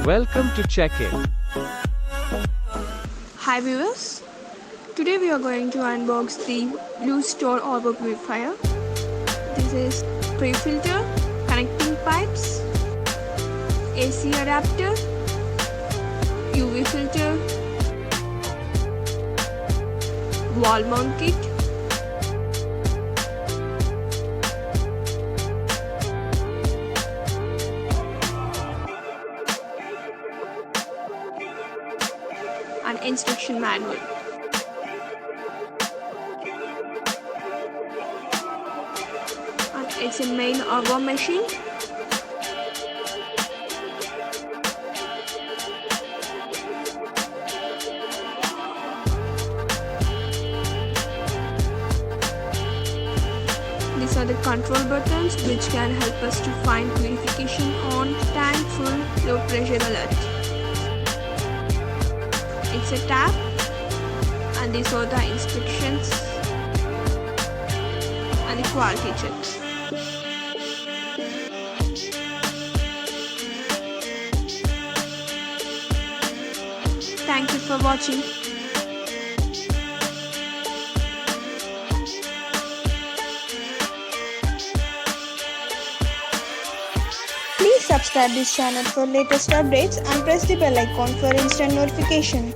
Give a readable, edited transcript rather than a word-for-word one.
Welcome to check-in. Hi viewers, today we are going to unbox the Bluestar RO Purifier. This is PreFilter, connecting pipes, AC adapter, UV filter, wall mount kit, and instruction manual. And it's a main RO machine. These are the control buttons which can help us to find purification on, tank full, low pressure alert. It's a tap, and these are the instructions and the quality checks. Thank you for watching. Please subscribe this channel for latest updates and press the bell icon for instant notification.